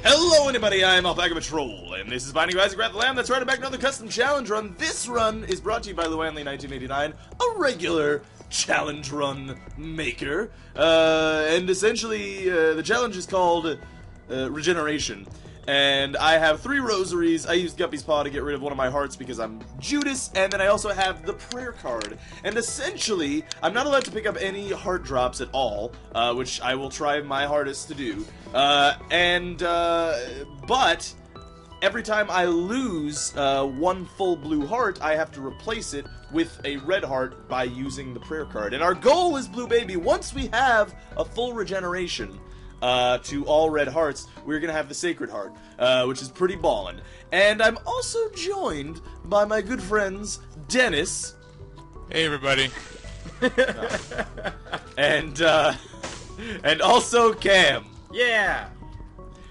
Hello, anybody. I'm alpacapatrol, and this is Binding of Isaac Wrath of the Lamb. That's right, I'm back another custom challenge run. This run is brought to you by Luanley 1989, a regular challenge run maker. And essentially, the challenge is called Regeneration. And I have 3 rosaries. I used Guppy's Paw to get rid of one of my hearts because I'm Judas, and then I also have the prayer card. And essentially, I'm not allowed to pick up any heart drops at all, which I will try my hardest to do. But every time I lose one full blue heart, I have to replace it with a red heart by using the prayer card. And our goal is Blue Baby. Once we have a full regeneration to all red hearts, we're gonna have the Sacred Heart, which is pretty ballin'. And I'm also joined by my good friends Dennis. Hey everybody. And also Cam. Yeah.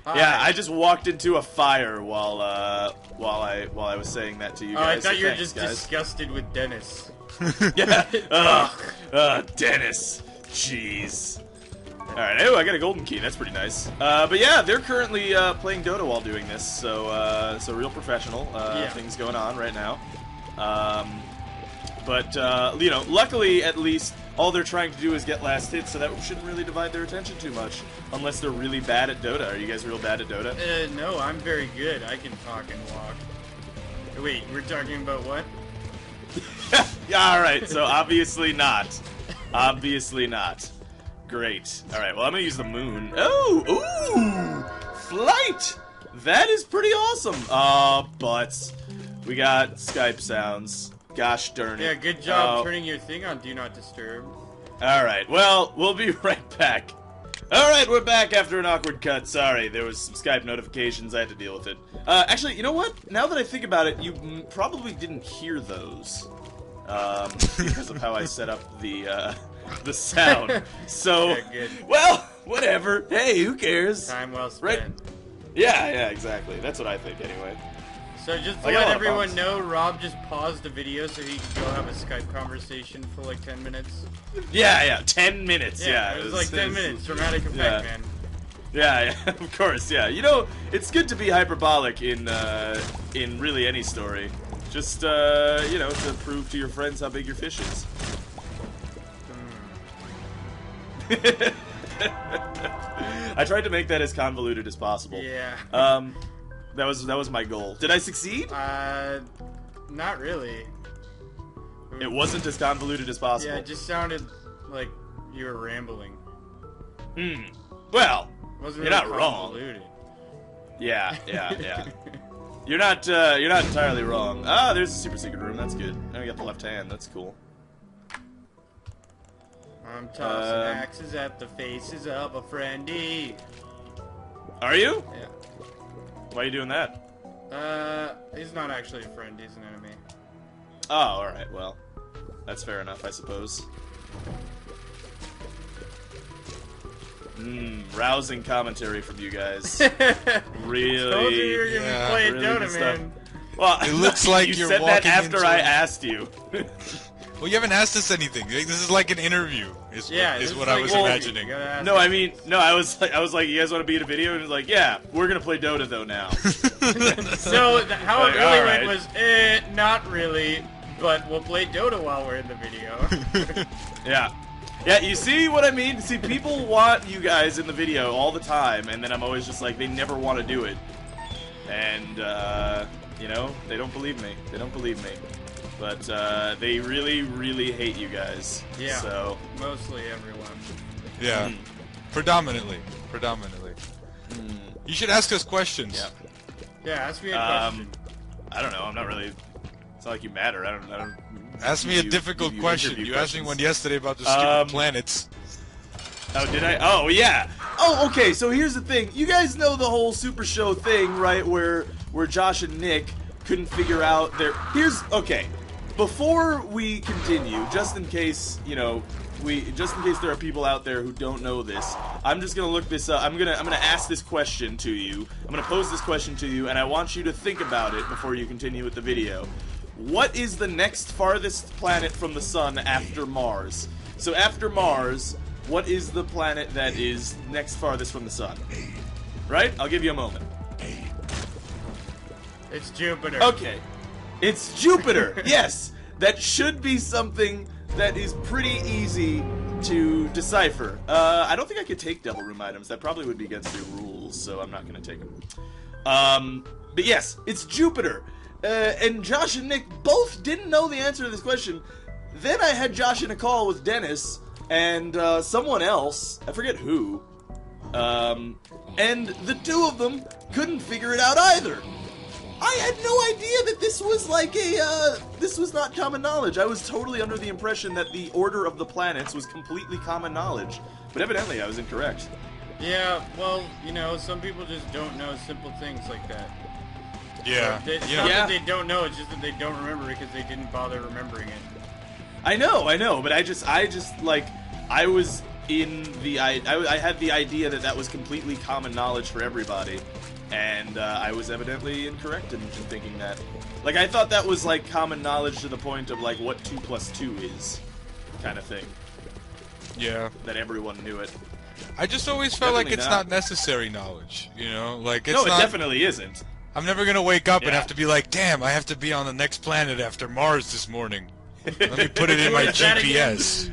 Hi. Yeah, I just walked into a fire while I was saying that to you guys. I thought so you were thanks, just guys. disgusted with Dennis. Yeah. Dennis. Jeez. Alright, oh, I got a golden key, that's pretty nice. But yeah, they're currently playing Dota while doing this, so real professional things going on right now. You know, luckily, at least, all they're trying to do is get last hits, so that shouldn't really divide their attention too much. Unless they're really bad at Dota. Are you guys real bad at Dota? No, I'm very good. I can talk and walk. Wait, we're talking about what? Yeah, alright, so obviously not. Obviously not. Great. Alright, well, I'm gonna use the moon. Oh! Ooh! Flight! That is pretty awesome! But we got Skype sounds. Gosh darn it. Yeah, good job turning your thing on Do Not Disturb. Alright, well, we'll be right back. Alright, we're back after an awkward cut. Sorry, there was some Skype notifications. I had to deal with it. Actually, you know what? Now that I think about it, you probably didn't hear those. Because of how I set up the sound. So, yeah, well, whatever. Hey, who cares? Time well spent. Right? Yeah, exactly. That's what I think, anyway. So just to let everyone know, Rob just paused the video so he could go have a Skype conversation for like 10 minutes. Yeah, 10 minutes, yeah. It was like 10 minutes, dramatic effect, man. Yeah, of course, yeah. You know, it's good to be hyperbolic in really any story. Just, you know, to prove to your friends how big your fish is. I tried to make that as convoluted as possible. Yeah. That was my goal. Did I succeed? Not really. It wasn't as convoluted as possible. Yeah, it just sounded like you were rambling. Well, Wasn't you're really not wrong. convoluted. Yeah. You're not entirely wrong. Ah, there's a super secret room. That's good. Now we got the left hand. That's cool. I'm tossing axes at the faces of a friendy. Are you? Yeah. Why are you doing that? He's not actually a friend, he's an enemy. Oh, alright, well. That's fair enough, I suppose. Rousing commentary from you guys. Really. Told you you were gonna be playing really Dota, good stuff. man. Well, It looks like you you're said that walking after into I a- asked you. Well, you haven't asked us anything. This is like an interview. Is what I was imagining. No, I mean, no, I was like, you guys want to be in a video? And it's like, yeah, we're gonna play Dota though now. So how Like, it really alright. went was, not really, but we'll play Dota while we're in the video. Yeah. Yeah, you see what I mean? See, people want you guys in the video all the time, and then I'm always just like, they never want to do it. And, you know, they don't believe me. They don't believe me. But, they really, really hate you guys. Yeah. So. Mostly everyone. Yeah. Predominantly. You should ask us questions. Yeah. Yeah, ask me a question. I don't know. I'm not really. It's not like you matter. I don't. Ask me a difficult you question. interview You asked me questions. one yesterday about the stupid planets. Oh, did I? Oh, yeah. Oh, okay. So here's the thing. You guys know the whole Super Show thing, right? Where Josh and Nick couldn't figure out their. Okay. Before we continue, just in case you know, just in case there are people out there who don't know this, I'm just gonna look this up. I'm gonna ask this question to you. I'm gonna pose this question to you, and I want you to think about it before you continue with the video. What is the next farthest planet from the sun after Mars? So after Mars, what is the planet that is next farthest from the sun? right? I'll give you a moment. It's Jupiter. Okay. It's Jupiter. Yes. That should be something that is pretty easy to decipher. I don't think I could take double room items. That probably would be against the rules, so I'm not going to take them. But yes, it's Jupiter. And Josh and Nick both didn't know the answer to this question. Then I had Josh in a call with Dennis and someone else. I forget who. And the two of them couldn't figure it out either. I had no idea that this was like this was not common knowledge. I was totally under the impression that the order of the planets was completely common knowledge. But evidently I was incorrect. Yeah, well, you know, some people just don't know simple things like that. Yeah. It's not that they don't know, it's just that they don't remember it because they didn't bother remembering it. I know, but I just like, I was in the, I had the idea that that was completely common knowledge for everybody. And I was evidently incorrect in thinking that. Like, I thought that was, like, common knowledge to the point of, like, what 2 + 2 is, kind of thing. Yeah. That everyone knew it. I just always felt like it's not necessary knowledge, you know? Like, it's no, it definitely isn't. I'm never gonna wake up and have to be like, damn, I have to be on the next planet after Mars this morning. Let me put it in my GPS.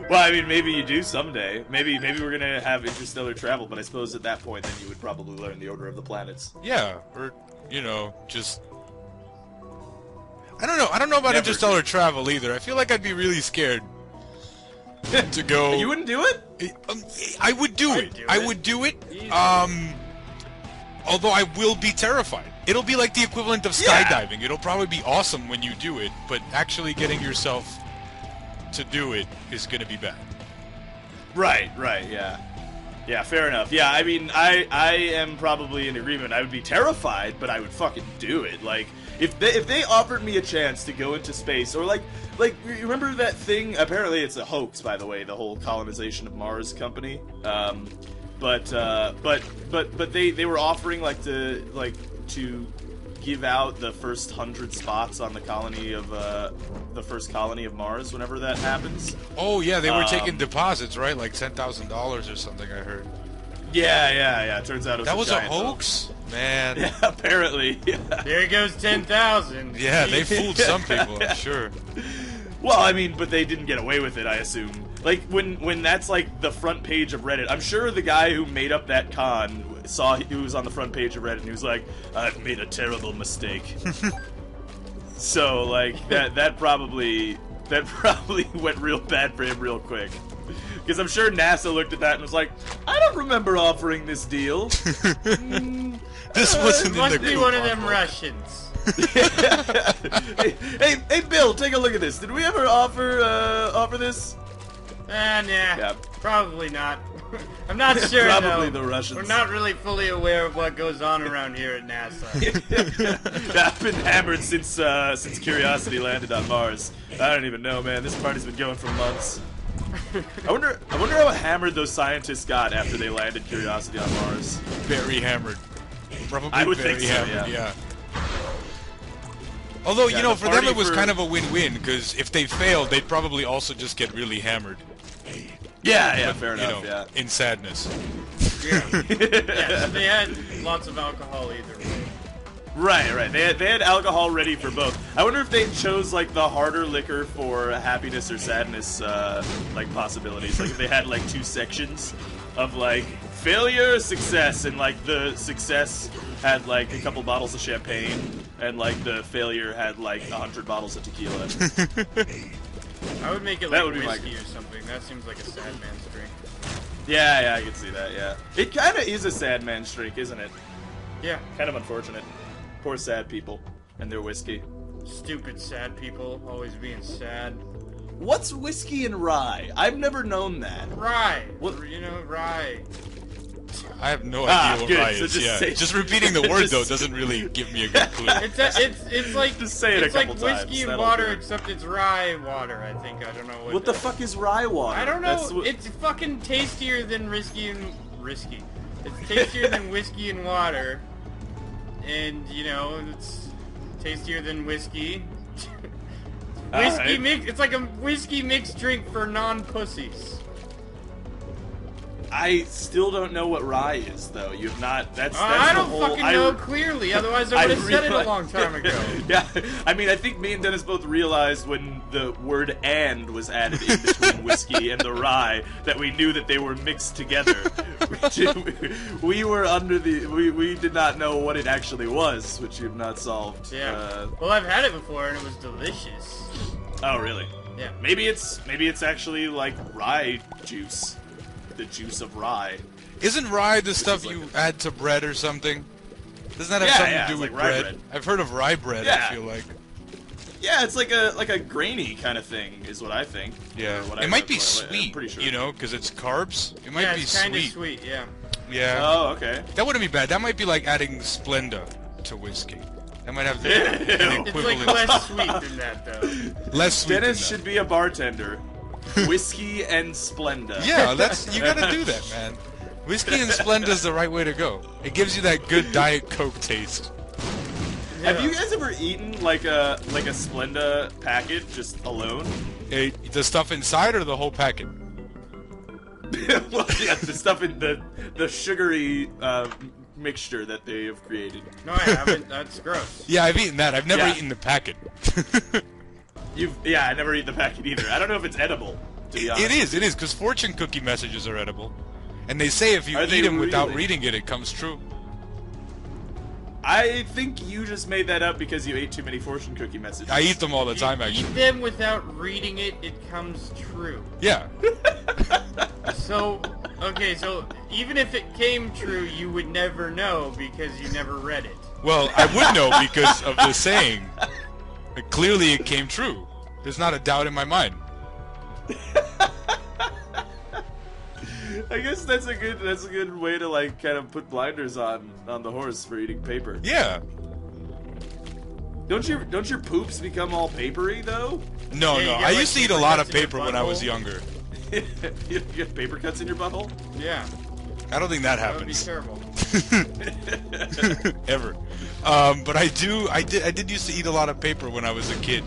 Well, I mean, maybe you do someday. Maybe we're gonna have interstellar travel, but I suppose at that point, then you would probably learn the order of the planets. Yeah, or, you know, just... I don't know. I don't know about interstellar travel either. I feel like I'd be really scared to go... You wouldn't do it? I would do it. I would do it. Although I will be terrified. It'll be like the equivalent of skydiving. It'll probably be awesome when you do it, but actually getting yourself to do it is gonna be bad. Right, yeah. Yeah, fair enough. Yeah, I mean, I am probably in agreement. I would be terrified, but I would fucking do it. Like, if they offered me a chance to go into space, or like you remember that thing? Apparently, it's a hoax, by the way. The whole colonization of Mars company. But they were offering to give out the first 100 spots on the colony of the first colony of Mars whenever that happens. Oh yeah, they were taking deposits, right? Like $10,000 or something. I heard. Yeah. Turns out it was a hoax, man. Yeah, apparently. Yeah. There goes 10,000. Yeah, they fooled some people, I'm sure. Well, I mean, but they didn't get away with it, I assume. Like, when that's, like, the front page of Reddit, I'm sure the guy who made up that con saw he was on the front page of Reddit, and he was like, I've made a terrible mistake. So, like, that probably went real bad for him real quick. Because I'm sure NASA looked at that and was like, I don't remember offering this deal. This wasn't must be one of them Russians. hey, Bill, take a look at this. Did we ever offer this? Nah. Yeah. Probably not. I'm not sure. Probably the Russians. We're not really fully aware of what goes on around here at NASA. I've been hammered since Curiosity landed on Mars. I don't even know, man. This party's been going for months. I wonder how hammered those scientists got after they landed Curiosity on Mars. Very hammered. Probably I would very think so, hammered, yeah. Although, you know, for them it was kind of a win-win, because if they failed, they'd probably also just get really hammered. Yeah, fair enough, yeah. In sadness. Yeah. Yeah, so they had lots of alcohol either way. Right. They had alcohol ready for both. I wonder if they chose, like, the harder liquor for happiness or sadness, like, possibilities. Like, if they had, like, 2 sections of, like, failure, success, and, like, the success had, like, a couple bottles of champagne, and, like, the failure had, like, 100 bottles of tequila. I would make it like whiskey or something. That seems like a sad man's drink. Yeah, I can see that, yeah. It kind of is a sad man's drink, isn't it? Yeah. Kind of unfortunate. Poor sad people and their whiskey. Stupid sad people, always being sad. What's whiskey and rye? I've never known that. Rye. What? You know, rye. I have no idea what rye is. So just repeating the word though doesn't really give me a good clue. It's like just say it a couple times. It's like whiskey and That'll water, do. except it's rye water. I think I don't know What the fuck is rye water? I don't know. It's fucking tastier than risky. It's tastier than whiskey and water, and you know it's tastier than whiskey. Whiskey mix. It's like a whiskey mixed drink for non-pussies. I still don't know what rye is, though. You've not. That's I the don't whole. fucking know clearly. Otherwise, I would have said it a long time ago. Yeah, I mean, I think me and Dennis both realized when the word "and" was added in between whiskey and the rye that we knew that they were mixed together. We were under the. We did not know what it actually was, which you've not solved. Yeah. Well, I've had it before, and it was delicious. Oh, really? Yeah. Maybe it's actually like rye juice. The juice of rye. Isn't rye the stuff you add to bread or something? Doesn't that have something to do with like rye bread? I've heard of rye bread, Yeah. I feel like. Yeah, it's like a grainy kind of thing, is what I think. Yeah. What It I- might be I'm sweet, pretty sure. you know, because it's carbs. It might Yeah, be it's kind of sweet. sweet. Yeah. Yeah. Oh, okay. That wouldn't be bad. That might be like adding Splenda to whiskey. That might have an It's equivalent. like less sweet than that, though. Less sweet Dennis than should be a bartender. Whiskey and Splenda. that. Yeah, you gotta do that, man. Whiskey and Splenda's the right way to go. It gives you that good Diet Coke taste. Have you guys ever eaten like a Splenda packet just alone? The stuff inside or the whole packet? Well, yeah, the stuff in the sugary mixture that they have created. No, I haven't. That's gross. Yeah, I've eaten that. I've never Yeah. eaten the packet. I never eat the packet either. I don't know if it's edible. To be honest, It is, because fortune cookie messages are edible. And they say if you Are eat they them without really? reading it, it comes true. I think you just made that up because you ate too many fortune cookie messages. I eat them all the time, You actually. eat them without reading it, it comes true. Yeah. So, okay, so even if it came true, you would never know because you never read it. Well, I would know because of the saying. Clearly it came true. There's not a doubt in my mind. I guess that's a good way to like kind of put blinders on the horse for eating paper. Yeah. Don't your poops become all papery though? No, Yeah, you no. get, I like, used to eat a paper lot of cuts in your paper when I was butthole. younger. You get paper cuts in your butthole? Yeah, I don't think that that would be happens. terrible. Ever. But I did used to eat a lot of paper when I was a kid.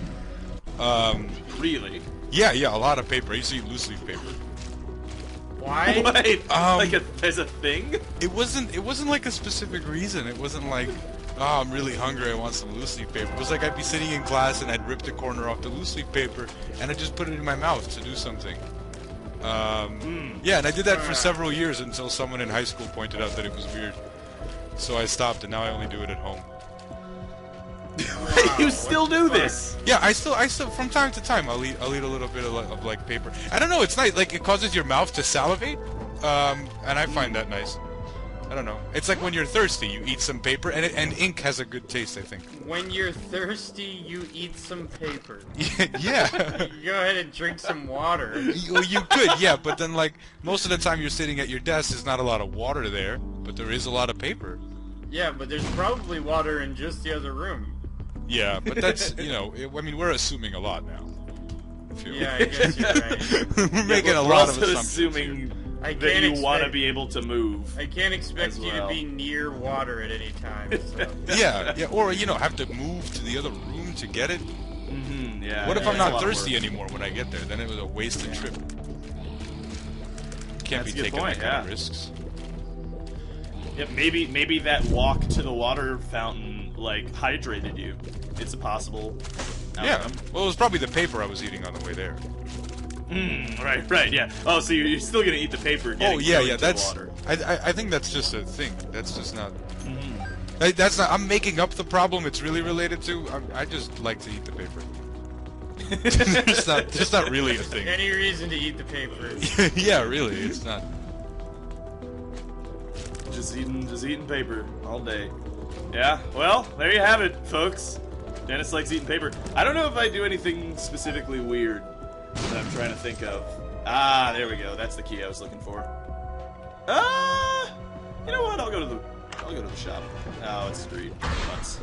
Really? Yeah, a lot of paper. I used to eat loose leaf paper. Why? Wait, like as a thing? It wasn't like a specific reason. It wasn't like, oh, I'm really hungry, I want some loose leaf paper. It was like I'd be sitting in class and I'd rip the corner off the loose leaf paper and I'd just put it in my mouth to do something. Yeah, and I did that for several years until someone in high school pointed out that it was weird. So I stopped, and now I only do it at home. You still do this? Yeah, I still from time to time I'll eat a little bit of like paper. I don't know, it's nice. Like it causes your mouth to salivate, and I find that nice. I don't know. It's like when you're thirsty, you eat some paper, and ink has a good taste, I think. When you're thirsty, you eat some paper. Yeah. You go ahead and drink some water. Well, you could, yeah, but then like most of the time you're sitting at your desk, there's not a lot of water there, but there is a lot of paper. Yeah, but there's probably water in just the other room. Yeah, but that's I mean we're assuming a lot now. I feel. Yeah, I guess you're right. We're making a We're lot of also assumptions. assuming I that can't you want to expect- be able to move. I can't expect As you well. to be near water at any time. So. Yeah, or have to move to the other room to get it. Mm-hmm, yeah. What if yeah, I'm it's a not lot of thirsty work. anymore when I get there? Then it was a wasted trip. Can't That's a be good taking point, that kind of yeah. risks. Yeah, maybe that walk to the water fountain like hydrated you. It's a possible Yeah. outcome. Well, it was probably the paper I was eating on the way there. Right, yeah. Oh, so you're still gonna eat the paper? Oh yeah, going to the that's. water. I think that's just a thing. That's just not. That's not. I'm making up the problem. It's really related to. I just like to eat the paper. It's not really a thing. Any reason to eat the paper? Yeah, really, it's not. Just eating paper all day. Yeah. Well, there you have it, folks. Dennis likes eating paper. I don't know if I do anything specifically weird that I'm trying to think of. Ah, there we go. That's the key I was looking for. You know what? I'll go to the shop. Oh, it's street. Nuts.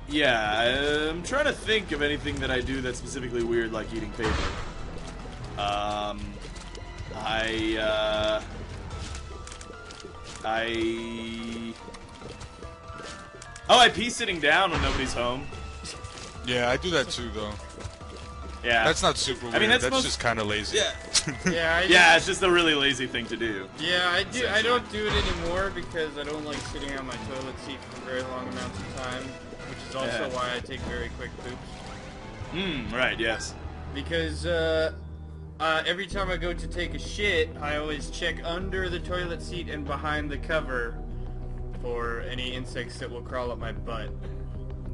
Yeah, I'm trying to think of anything that I do that's specifically weird, like eating paper. I pee sitting down when nobody's home. Yeah, I do that too, though. Yeah. That's not super weird. I mean, that's that's most- just kind of lazy. Yeah. Yeah, Yeah, it's just a really lazy thing to do. Yeah, I do. I don't do it anymore because I don't like sitting on my toilet seat for very long amounts of time, which is also why I take very quick poops. Right, yes. Because every time I go to take a shit, I always check under the toilet seat and behind the cover for any insects that will crawl up my butt.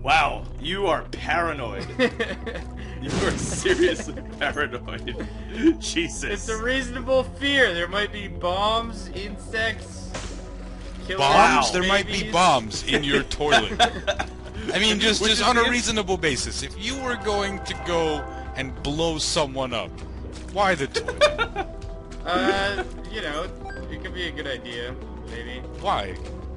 Wow, you are paranoid. You are seriously paranoid. Jesus. It's a reasonable fear. There might be bombs, insects, killer Bombs? There babies. might be bombs in your toilet. I mean, just is on a the- reasonable basis. If you were going to go and blow someone up, why the toilet? You know, it could be a good idea, maybe. Why?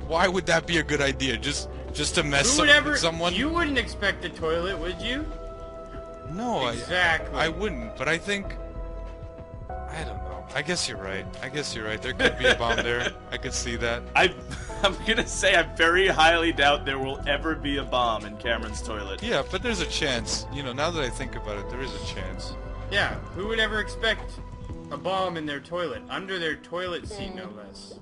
Why would that be a good idea? Just to mess Who would up ever? with someone? You wouldn't expect a toilet, would you? No, Exactly. I wouldn't. But I think, I don't know. I guess you're right. There could be a bomb there. I could see that. I'm gonna say I very highly doubt there will ever be a bomb in Cameron's toilet. Yeah, but there's a chance. You know, now that I think about it, there is a chance. Yeah. Who would ever expect a bomb in their toilet, under their toilet seat, no less?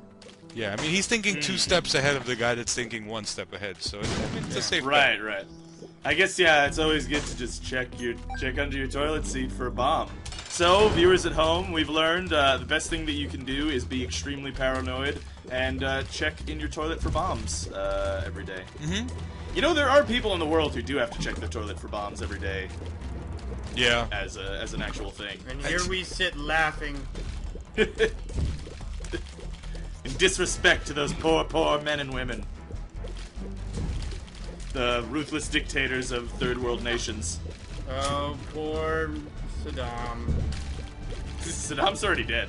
Yeah, I mean, he's thinking 2 steps ahead of the guy that's thinking 1 step ahead. So it's a safe bet. Right. I guess it's always good to just check under your toilet seat for a bomb. So, viewers at home, we've learned the best thing that you can do is be extremely paranoid and check in your toilet for bombs every day. Mm-hmm. You know, there are people in the world who do have to check their toilet for bombs every day Yeah. as an actual thing. And here we sit laughing. In disrespect to those poor men and women. The ruthless dictators of third world nations. Oh, poor Saddam. Saddam's already dead.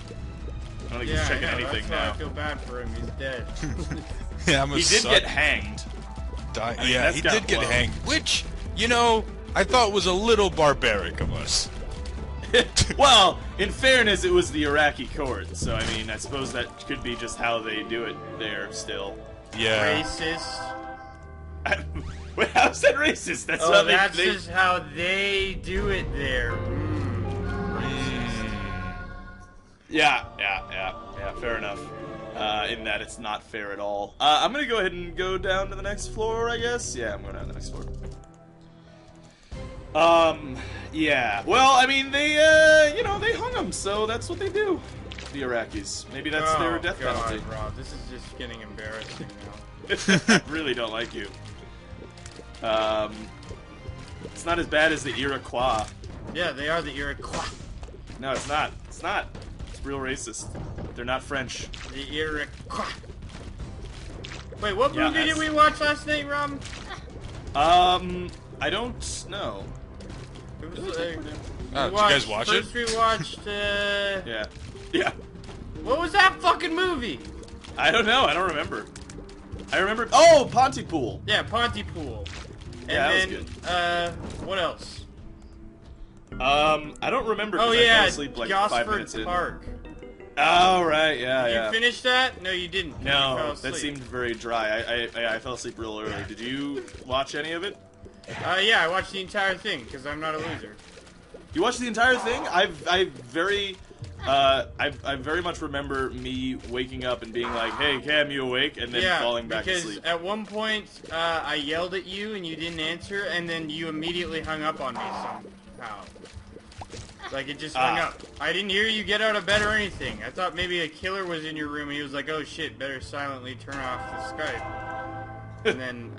I don't think he's Yeah, I checking know, anything that's why now. I feel bad for him. He's dead. Yeah, I'm a He did suck. get hanged. Die. I mean, Yeah, that's he kinda did get low. hanged. Which, you know, I thought was a little barbaric of us. Well, in fairness, it was the Iraqi court, so I mean, I suppose that could be just how they do it there still. Yeah. Racist. Wait, how's that racist? That's Oh, how that's they just how they do it there. Yeah, fair enough. In that it's not fair at all. I'm gonna go ahead and go down to the next floor, I guess. Yeah, I'm going down to the next floor. Yeah. Well, I mean, they hung him, so that's what they do. The Iraqis. Maybe that's their death penalty. Rob, this is just getting embarrassing now. I really don't like you. It's not as bad as the Iroquois. Yeah, they are the Iroquois. No, it's not. It's not. It's real racist. They're not French. The Iroquois. Wait, what Yeah, movie did that's- we watch last night, Rob? I don't know. It was Oh, we did you guys watch it? First we watched, Yeah. Yeah. what was that fucking movie? I don't know. I don't remember. I remember. Oh, Pontypool. Yeah, Pontypool. And Yeah, that was then, good. what else? I don't remember. 'cause Oh I yeah, fell asleep like 5 Gosford minutes in. Park. Oh right, yeah, Did yeah. you finish that? No, you didn't. 'cause you fell No, asleep. that seemed very dry. I fell asleep real early. Did you watch any of it? Yeah, I watched the entire thing because I'm not a loser. You watched the entire thing? I very much remember me waking up and being like, "Hey, Cam, you awake?" and then falling back because asleep. at one point I yelled at you and you didn't answer, and then you immediately hung up on me somehow. Like it just hung up. I didn't hear you get out of bed or anything. I thought maybe a killer was in your room and he was like, "Oh shit, better silently turn off the Skype." And then,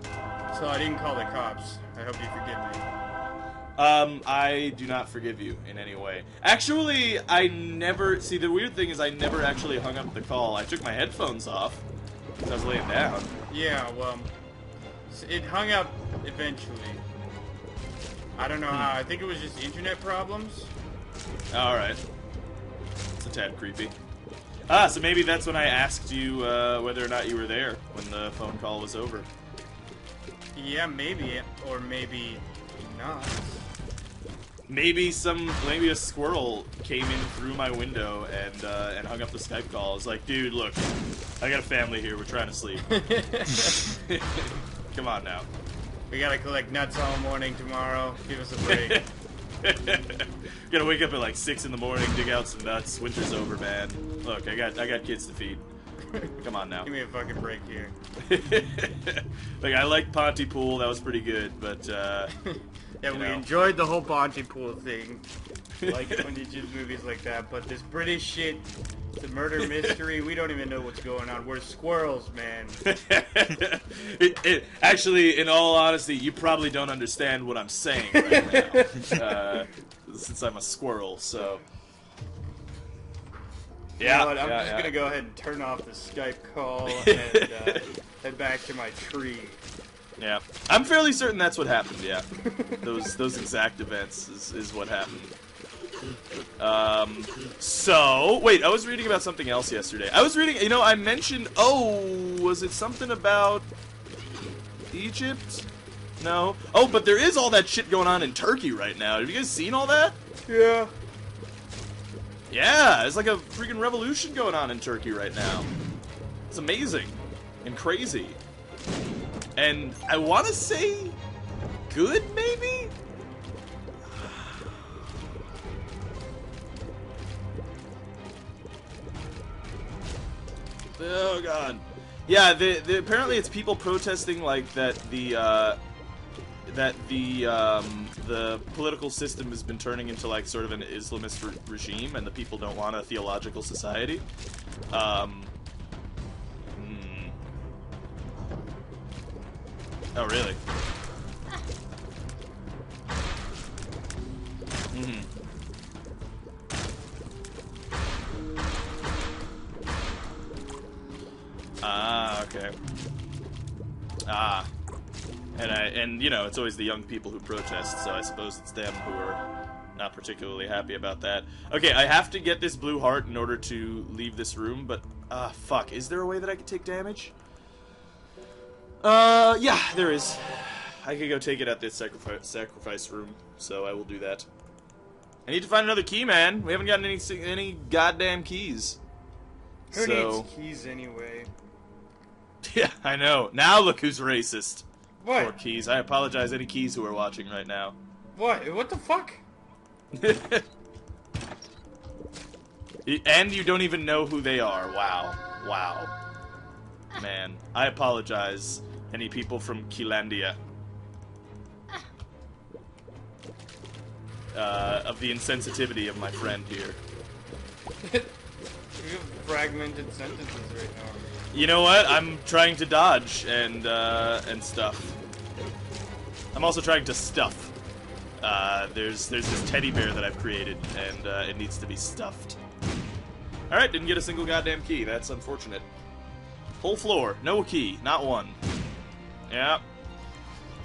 so I didn't call the cops. I hope you forgive me. I do not forgive you in any way. Actually, I never... See, the weird thing is I never actually hung up the call. I took my headphones off because I was laying down. Yeah, well, it hung up eventually. I don't know how. I think it was just internet problems. Alright. It's a tad creepy. So maybe that's when I asked you whether or not you were there when the phone call was over. Yeah, maybe, or maybe not. Maybe a squirrel came in through my window and hung up the Skype call. I was like, dude, look, I got a family here. We're trying to sleep. Come on now. We gotta collect nuts all morning tomorrow. Give us a break. Gotta wake up at like 6 in the morning, dig out some nuts. Winter's over, man. Look, I got kids to feed. Come on now. Give me a fucking break here. Like, I like Pontypool, that was pretty good, but Yeah, we know. enjoyed the whole Pontypool thing. Like it when you do movies like that, but this British shit, the murder mystery, we don't even know what's going on. We're squirrels, man. Actually, in all honesty, you probably don't understand what I'm saying right now, since I'm a squirrel. So, You yeah, know what? I'm yeah, just yeah. gonna go ahead and turn off the Skype call and head back to my tree. Yeah, I'm fairly certain that's what happened. Yeah, those exact events is what happened. So wait, I was reading about something else yesterday. I was reading, I mentioned. Oh, was it something about Egypt? No. Oh, but there is all that shit going on in Turkey right now. Have you guys seen all that? Yeah. Yeah, it's like a freaking revolution going on in Turkey right now. It's amazing and crazy. And I want to say good, maybe? Oh god. Yeah, apparently it's people protesting like that the political system has been turning into like sort of an Islamist regime, and the people don't want a theological society. Oh really? Ah, okay. Ah. And it's always the young people who protest, so I suppose it's them who are not particularly happy about that. Okay, I have to get this blue heart in order to leave this room, but, fuck, is there a way that I can take damage? Yeah, there is. I could go take it at this sacrifice room, so I will do that. I need to find another key, man. We haven't gotten any goddamn keys. Who needs keys anyway? Yeah, I know. Now look who's racist. What? Poor keys. I apologize any keys who are watching right now. What? What the fuck? And you don't even know who they are. Wow. Wow. Man, I apologize any people from Keelandia. Of the insensitivity of my friend here. You have fragmented sentences right now. You know what? I'm trying to dodge and stuff. I'm also trying to stuff. There's this teddy bear that I've created, and it needs to be stuffed. Alright, didn't get a single goddamn key. That's unfortunate. Whole floor, no key, not one. Yeah.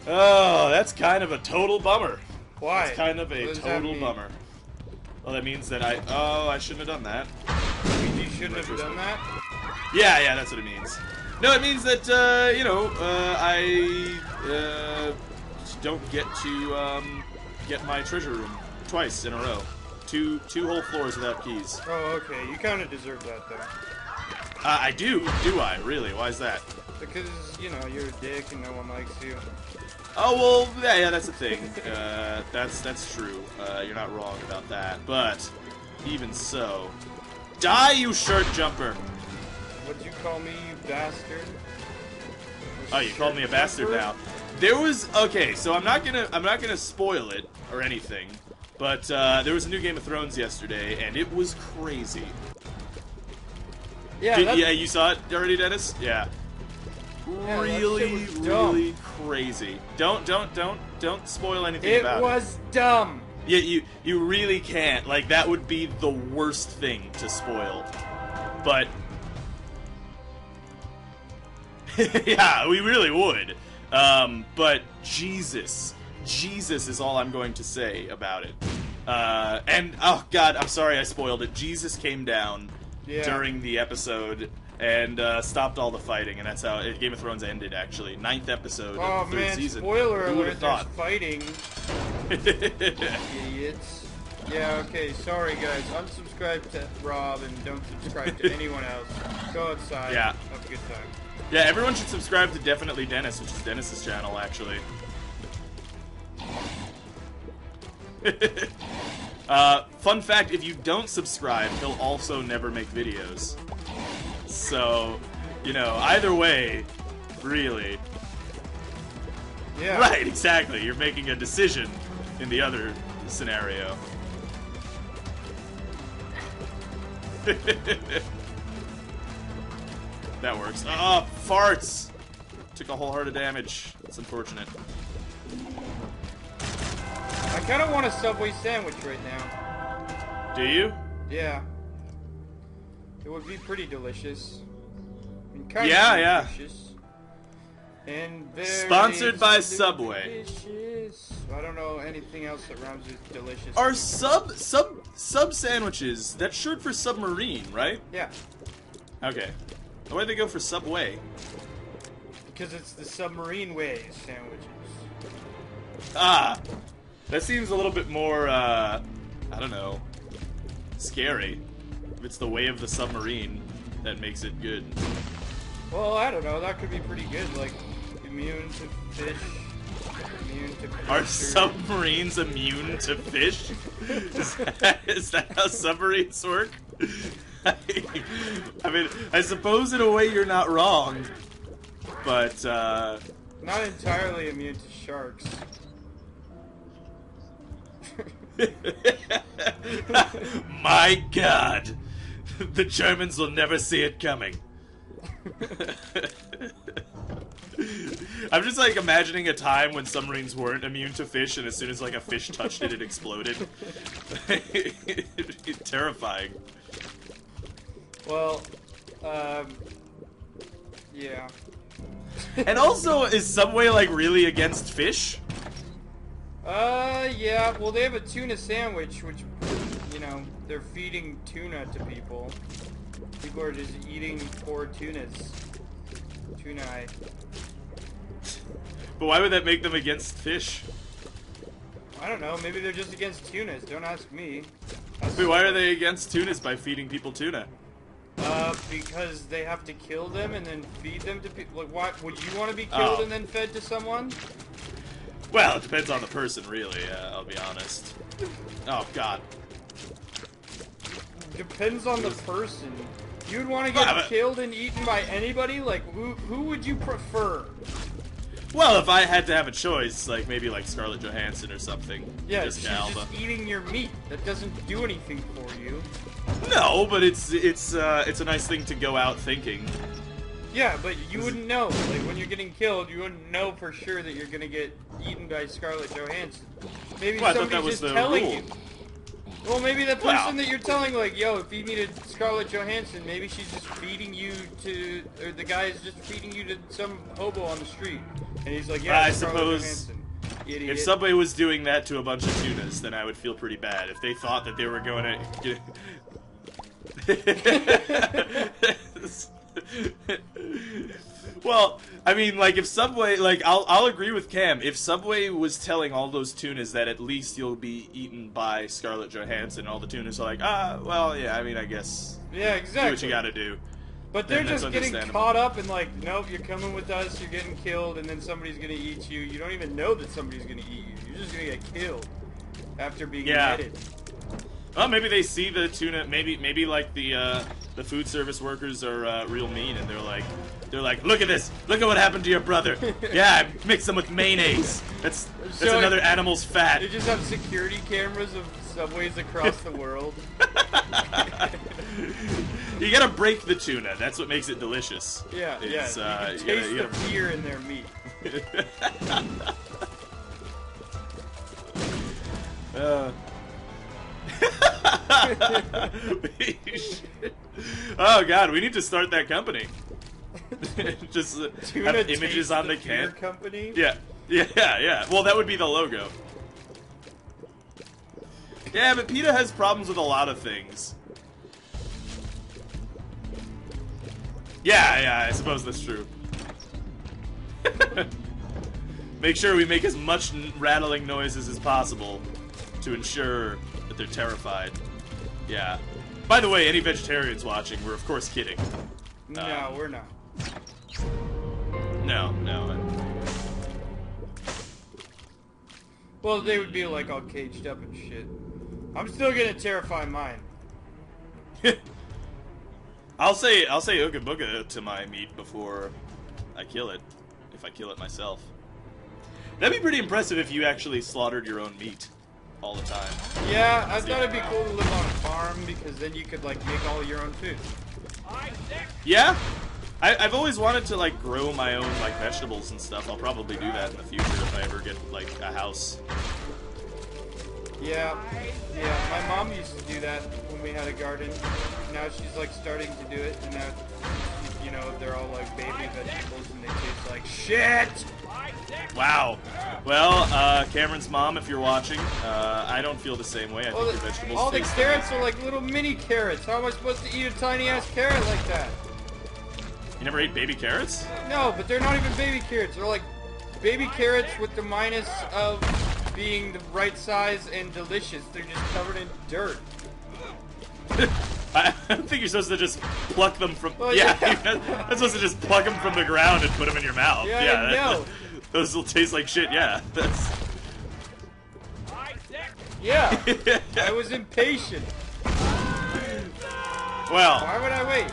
Oh, that's kind of a total bummer. Why? It's kind of a What does that total mean? bummer. Well, that means that I shouldn't have done that. You shouldn't have done that? Yeah, that's what it means. No, it means that, I don't get to, get my treasure room twice in a row. Two whole floors without keys. Oh, okay. You kind of deserve that, though. I do I? Really? Why is that? Because, you're a dick and no one likes you. Oh, well, yeah, that's the thing. That's true. You're not wrong about that. But, even so... Die, you shirt jumper! What'd you call me, you bastard? Oh, you called me a bastard now. There was... Okay, so I'm not gonna spoil it or anything. But, there was a new Game of Thrones yesterday, and it was crazy. Yeah, Yeah, you saw it already, Dennis? Yeah. Yeah, Really, that shit was dumb. really crazy. Don't spoil anything about it. It was dumb. Yeah, you really can't. Like, that would be the worst thing to spoil. But... yeah, we really would. But Jesus is all I'm going to say about it. And, oh god, I'm sorry I spoiled it. Jesus came down during the episode and stopped all the fighting, and that's how Game of Thrones ended, actually. 9th episode of the 3rd season. Spoiler Who would've alert, there's thought? fighting. Idiots. Yeah, okay, sorry guys. Unsubscribe to Rob and don't subscribe to anyone else. Go outside. Yeah. Have a good time. Yeah, everyone should subscribe to Definitely Dennis, which is Dennis's channel, actually. Fun fact, if you don't subscribe, he'll also never make videos. So, you know, either way, really. Yeah. Right, exactly. You're making a decision in the other scenario. That works. Oh, farts! Took a whole heart of damage. That's unfortunate. I kind of want a Subway sandwich right now. Do you? Yeah. It would be pretty delicious. And kind Yeah, of yeah. delicious. And very Sponsored by Subway. delicious. I don't know anything else that rhymes with delicious. Are sub sandwiches, that's short for submarine, right? Yeah. Okay. Why'd they go for Subway? Because it's the submarine way sandwiches. Ah! That seems a little bit more, I don't know, scary. If it's the way of the submarine, that makes it good. Well, I don't know. That could be pretty good. Like, immune to fish. Immune to Are predators. submarines immune to fish? Is that how submarines work? I mean, I suppose in a way you're not wrong, but, Not entirely immune to sharks. My God! The Germans will never see it coming. I'm just like imagining a time when submarines weren't immune to fish, and as soon as like a fish touched it, it exploded. It'd be terrifying. Well, yeah. And also, is Subway like really against fish? Yeah. Well, they have a tuna sandwich, which, you know, they're feeding tuna to people. People are just eating poor tunas. Tunae. But why would that make them against fish? I don't know. Maybe they're just against tunas. Don't ask me. Wait, why are they against tunas by feeding people tuna? Because they have to kill them and then feed them to people. Like, why would you want to be killed Oh. and then fed to someone? Well, it depends on the person, really. I'll be honest. Oh God. Depends on the person. You'd want to get Yeah, but- killed and eaten by anybody? Like, who would you prefer? Well, if I had to have a choice, like maybe like Scarlett Johansson or something. Yeah, Jessica she's Alba. just eating your meat. That doesn't do anything for you. No, but it's a nice thing to go out thinking. Yeah, but you wouldn't know. Like, when you're getting killed, you wouldn't know for sure that you're gonna get eaten by Scarlett Johansson. Maybe Well, I thought that somebody's was just the telling rule. you. Well, maybe the person Well- that you're telling, like, yo, feed me to Scarlett Johansson, maybe she's just feeding you to, or the guy is just feeding you to some hobo on the street. And he's like, yeah, I Scarlett suppose Johansson. Idiot. If Subway was doing that to a bunch of tunas, then I would feel pretty bad. If they thought that they were going to Well, I mean, like, if Subway, like, I'll agree with Cam. If Subway was telling all those tunas that at least you'll be eaten by Scarlett Johansson, all the tunas are like, well, yeah, I mean, I guess Yeah, do exactly. what you gotta do. But they're Then that's just getting understandable. caught up in like, nope, you're coming with us, you're getting killed, and then somebody's gonna eat you. You don't even know that somebody's gonna eat you. You're just gonna get killed after being Yeah. netted. Well, maybe they see the tuna. Maybe like the food service workers are real mean, and they're like, look at this, look at what happened to your brother. Yeah, I mixed them with mayonnaise. That's So another animal's fat. They just have security cameras of subways across the world. You gotta break the tuna. That's what makes it delicious. Yeah, It's, yeah. You you can gotta- taste you the gotta- fear in their meat. Oh God, we need to start that company. Just Tuna have images Taste on the Fear can. company. Yeah. Well, that would be the logo. Yeah, but PETA has problems with a lot of things. Yeah, I suppose that's true. Make sure we make as much rattling noises as possible to ensure that they're terrified. Yeah. By the way, any vegetarians watching, we're of course kidding. No, we're not. No. Well, they would be like all caged up and shit. I'm still gonna terrify mine. I'll say ooga booga to my meat before I kill it, if I kill it myself. That'd be pretty impressive if you actually slaughtered your own meat all the time. Yeah, I thought it'd be cool to live on a farm because then you could like make all your own food. Yeah? I've always wanted to like grow my own like vegetables and stuff. I'll probably do that in the future if I ever get like a house. Yeah, my mom used to do that when we had a garden. Now she's like starting to do it, and now, you know, they're all like baby vegetables and they taste like shit! Wow. Well, Cameron's mom, if you're watching, I don't feel the same way. I think your vegetables all the taste carrots are like little mini carrots. How am I supposed to eat a tiny ass carrot like that? You never ate baby carrots? No, but they're not even baby carrots. They're like baby carrots with the minus of being the right size and delicious. They're just covered in dirt. I don't think you're supposed to just pluck them from... Well, yeah, yeah. you're supposed to just pluck them from the ground and put them in your mouth. Yeah, I know. Those will taste like shit, yeah. That's... Yeah, I was impatient. Well... Why would I wait?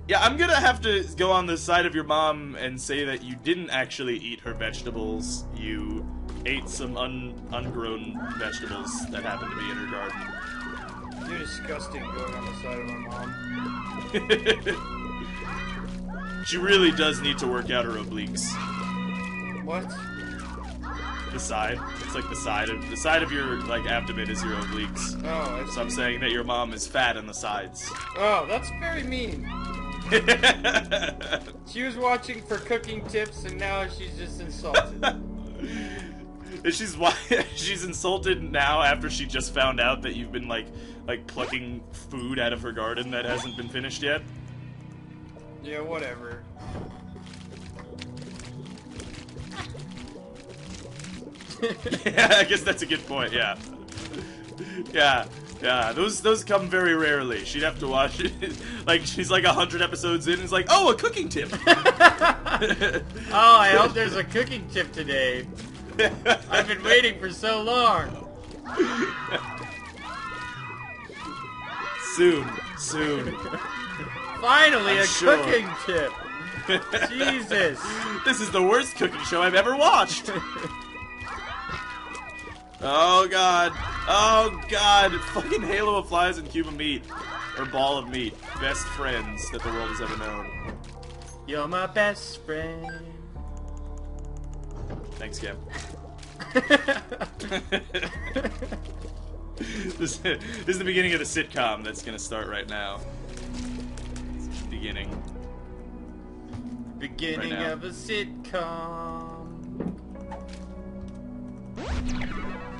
Yeah, I'm gonna have to go on the side of your mom and say that you didn't actually eat her vegetables. You ate some ungrown vegetables that happened to be in her garden. You're disgusting going on the side of my mom. She really does need to work out her obliques. What? The side. It's like the side of your like abdomen is your obliques. Oh, So I'm saying that your mom is fat on the sides. Oh, that's very mean. She was watching for cooking tips and now she's just insulted. She's insulted now after she just found out that you've been like plucking food out of her garden that hasn't been finished yet. Yeah, whatever. Yeah, I guess that's a good point. Yeah, yeah. Those come very rarely. She'd have to watch it. Like she's like 100 episodes in, and it's like, oh, a cooking tip. Oh, I hope there's a cooking tip today. I've been waiting for so long. Soon. Finally, I'm a sure. cooking tip. Jesus. This is the worst cooking show I've ever watched. Oh god. Fucking halo of flies and cube of meat. Or ball of meat. Best friends that the world has ever known. You're my best friend. Thanks, Cam. This is the beginning of the sitcom that's gonna start right now. It's beginning. Beginning Right now. of a sitcom.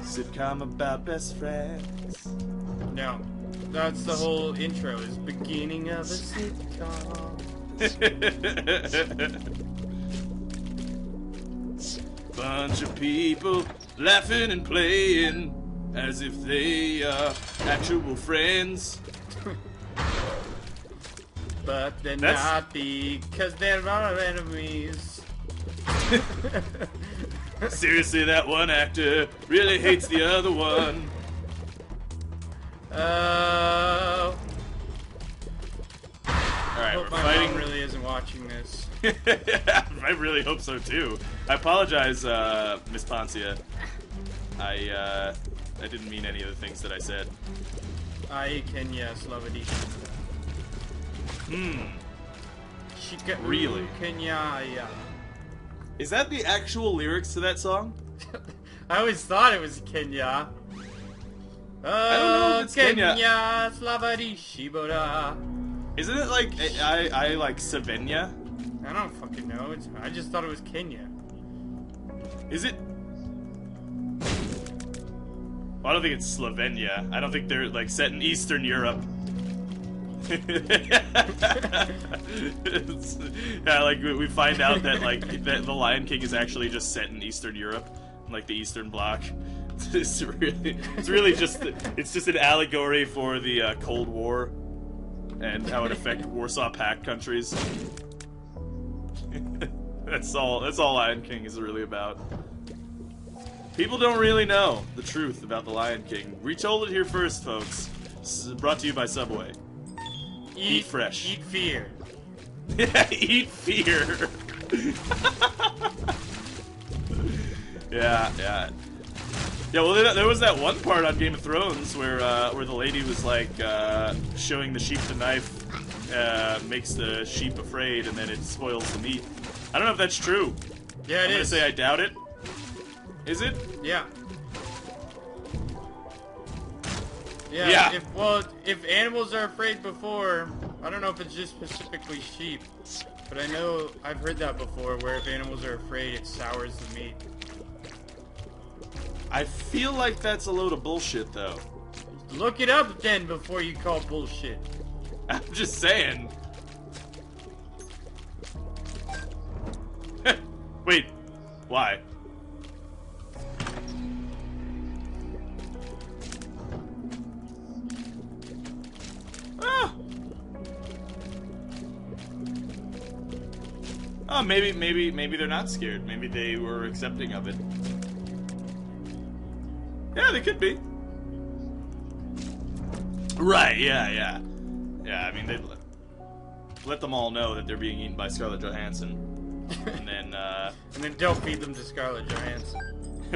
Sitcom about best friends. No, that's the whole intro. Is beginning of a sitcom. Bunch of people laughing and playing as if they are actual friends. But they're That's- not because they're our enemies. Seriously, that one actor really hates the other one. Oh. Alright, Hope we're my fighting. mom really isn't watching this. I really hope so too. I apologize, Miss Poncia. I didn't mean any of the things that I said. I can yes, love it. Shika Really? Kenya. Is that the actual lyrics to that song? I always thought it was Kenya. I don't know if it's Kenya. Kenya, Slavadi Shibora. Isn't it like I like Savenya? I don't fucking know. I just thought it was Kenya. Is it? Well, I don't think it's Slovenia. I don't think they're like set in Eastern Europe. Yeah, like we find out that like that the Lion King is actually just set in Eastern Europe, like the Eastern Bloc. It's really just an allegory for the Cold War and how it affected Warsaw Pact countries. That's all Lion King is really about. People don't really know the truth about the Lion King. We told it here first, folks. This is brought to you by Subway. Eat fresh. Eat fear. Yeah, eat fear. Yeah. Yeah, well, there was that one part on Game of Thrones where the lady was like showing the sheep the knife makes the sheep afraid, and then it spoils the meat. I don't know if that's true. Yeah, I'm gonna say I doubt it. Is it? Yeah. Yeah. If animals are afraid before, I don't know if it's just specifically sheep, but I know I've heard that before, where if animals are afraid, it sours the meat. I feel like that's a load of bullshit, though. Look it up then before you call bullshit. I'm just saying. Wait, why? Oh, maybe they're not scared. Maybe they were accepting of it. Yeah, they could be. Right, yeah. Yeah, I mean, they let them all know that they're being eaten by Scarlett Johansson. And then don't feed them to Scarlett Johansson.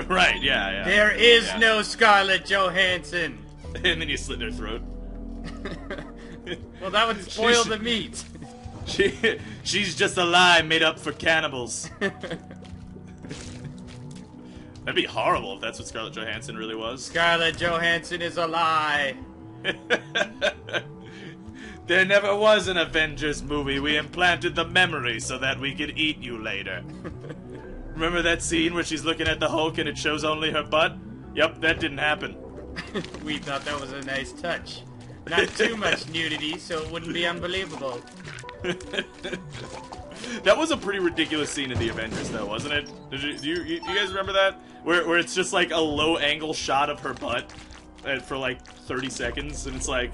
Right, yeah. There is no Scarlett Johansson! And then you slit their throat. Well, that would spoil the meat. She's just a lie made up for cannibals. That'd be horrible if that's what Scarlett Johansson really was. Scarlett Johansson is a lie. There never was an Avengers movie. We implanted the memory so that we could eat you later. Remember that scene where she's looking at the Hulk and it shows only her butt? Yep, that didn't happen. We thought that was a nice touch. Not too much nudity, so it wouldn't be unbelievable. That was a pretty ridiculous scene in the Avengers, though, wasn't it? Do you guys remember that? Where it's just like a low-angle shot of her butt for like 30 seconds, and it's like,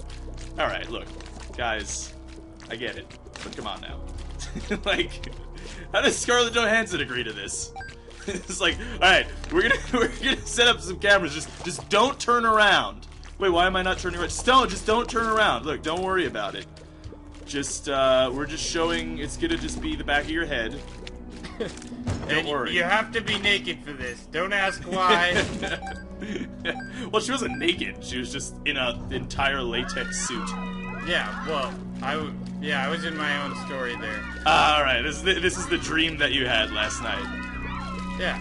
all right, look, guys, I get it, but come on now. Like, how does Scarlett Johansson agree to this? It's like, all right, we're gonna set up some cameras. Just don't turn around. Wait, why am I not turning around? Just don't turn around. Look, don't worry about it. Just we're just showing. It's gonna just be the back of your head. Don't worry. You have to be naked for this. Don't ask why. Well, she wasn't naked. She was just in an entire latex suit. Yeah. Well, I was in my own story there. All right. This is the dream that you had last night. Yeah.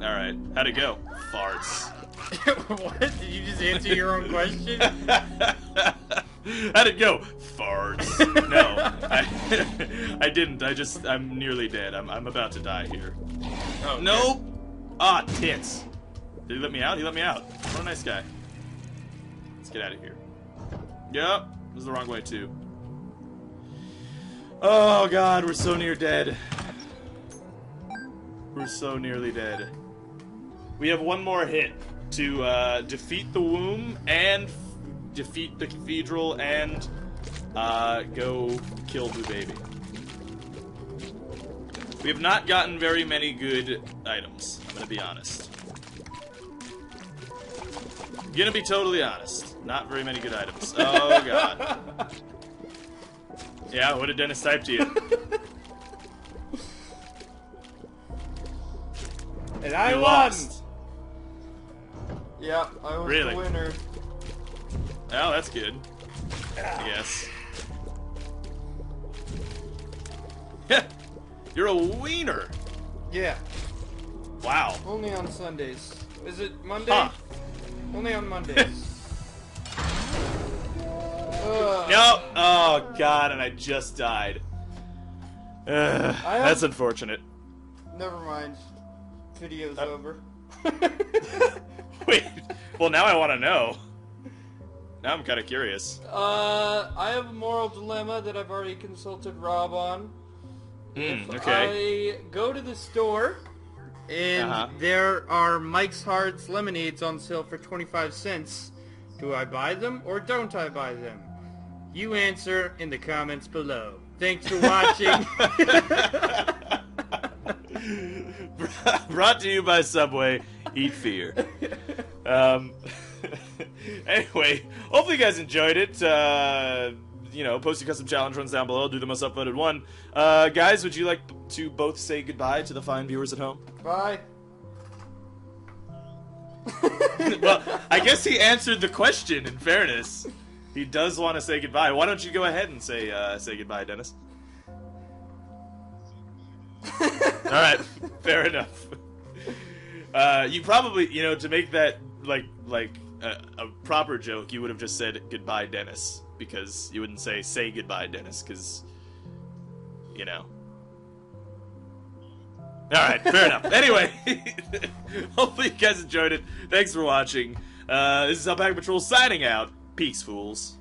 All right. How'd it go? Farts. What? Did you just answer your own question? How'd it go? Farts. No, I didn't. I'm nearly dead. I'm about to die here. Oh, nope. Ah, tits. Did he let me out? He let me out. What a nice guy. Let's get out of here. Yep. This is the wrong way, too. Oh, God. We're so near dead. We're so nearly dead. We have one more hit to defeat the womb and defeat the cathedral and go kill Blue Baby. We have not gotten very many good items, I'm gonna be honest. I'm gonna be totally honest. Not very many good items. Oh, God. Yeah, what did Dennis type to you? And I won! Lost. Yep, I was Really? the winner. Oh, that's good. I guess. You're a wiener. Yeah, Wow. only on Sundays. Is it Monday? Huh. Only on Mondays. Nope. Oh, God, and I just died. That's unfortunate. Never mind. Video's over. Wait. Well, now I want to know. Now I'm kind of curious. I have a moral dilemma that I've already consulted Rob on. Okay. I go to the store, and there are Mike's Hards lemonades on sale for 25 cents. Do I buy them or don't I buy them? You answer in the comments below. Thanks for watching. Brought to you by Subway. Eat fear. Anyway, hopefully you guys enjoyed it. Post your custom challenge runs down below. Do the most upvoted one. Guys, would you like to both say goodbye to the fine viewers at home? Bye. Well, I guess he answered the question, in fairness. He does want to say goodbye. Why don't you go ahead and say goodbye, Dennis? Alright, fair enough. You probably, to make that, like a proper joke, you would have just said goodbye, Dennis. Because you wouldn't say goodbye, Dennis, because, Alright, fair enough. Anyway, hopefully you guys enjoyed it. Thanks for watching. This is Alpaca Patrol signing out. Peace, fools.